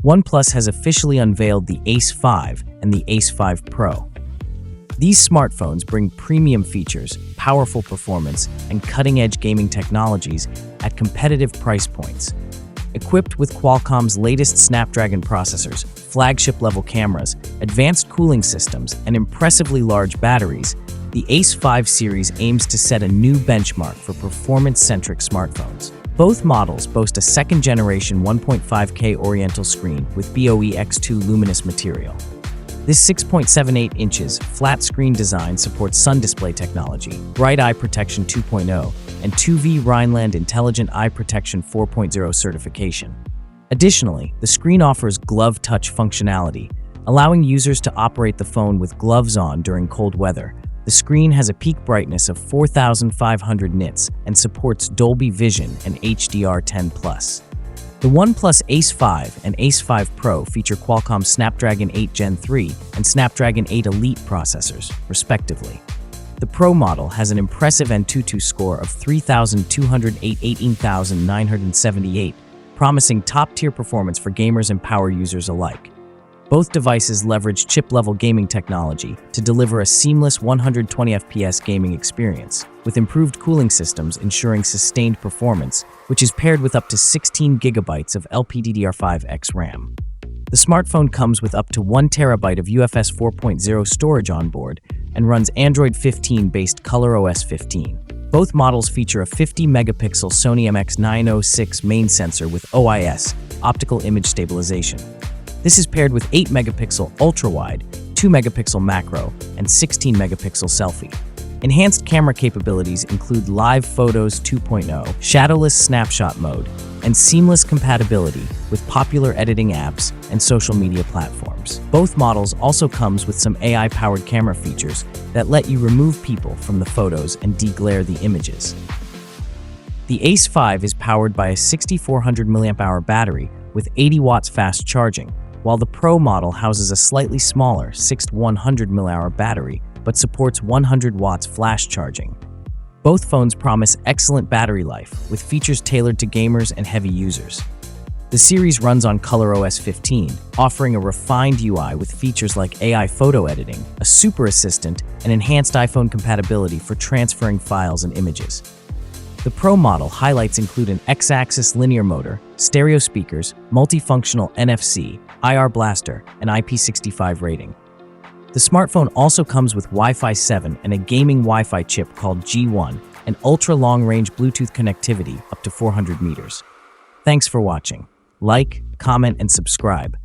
OnePlus has officially unveiled the ACE 5 and the ACE 5 Pro. These smartphones bring premium features, powerful performance, and cutting-edge gaming technologies at competitive price points. Equipped with Qualcomm's latest Snapdragon processors, flagship-level cameras, advanced cooling systems, and impressively large batteries, the ACE 5 series aims to set a new benchmark for performance-centric smartphones. Both models boast a second-generation 1.5K Oriental screen with BOE-X2 luminous material. This 6.78 inches flat-screen design supports Sun Display technology, Bright Eye Protection 2.0, and 2V Rhineland Intelligent Eye Protection 4.0 certification. Additionally, the screen offers glove touch functionality, allowing users to operate the phone with gloves on during cold weather. The screen has a peak brightness of 4,500 nits and supports Dolby Vision and HDR10+. The OnePlus ACE 5 and ACE 5 Pro feature Qualcomm Snapdragon 8 Gen 3 and Snapdragon 8 Elite processors, respectively. The Pro model has an impressive Antutu score of 3,218,978, promising top-tier performance for gamers and power users alike. Both devices leverage chip-level gaming technology to deliver a seamless 120 FPS gaming experience, with improved cooling systems ensuring sustained performance, which is paired with up to 16 GB of LPDDR5X RAM. The smartphone comes with up to 1 TB of UFS 4.0 storage on board and runs Android 15-based ColorOS 15. Both models feature a 50-megapixel Sony MX906 main sensor with OIS, optical image stabilization. This is paired with 8-megapixel ultra-wide, 2-megapixel macro, and 16-megapixel selfie. Enhanced camera capabilities include Live Photos 2.0, shadowless snapshot mode, and seamless compatibility with popular editing apps and social media platforms. Both models also comes with some AI-powered camera features that let you remove people from the photos and deglare the images. The ACE 5 is powered by a 6,400 mAh battery with 80 watts fast charging, while the Pro model houses a slightly smaller 6,100 mAh battery but supports 100 watts flash charging. Both phones promise excellent battery life, with features tailored to gamers and heavy users. The series runs on ColorOS 15, offering a refined UI with features like AI photo editing, a super assistant, and enhanced iPhone compatibility for transferring files and images. The Pro model highlights include an X-axis linear motor, stereo speakers, multifunctional NFC, IR blaster, and IP65 rating. The smartphone also comes with Wi-Fi 7 and a gaming Wi-Fi chip called G1 and ultra-long-range Bluetooth connectivity up to 400 meters. Thanks for watching. Like, comment, and subscribe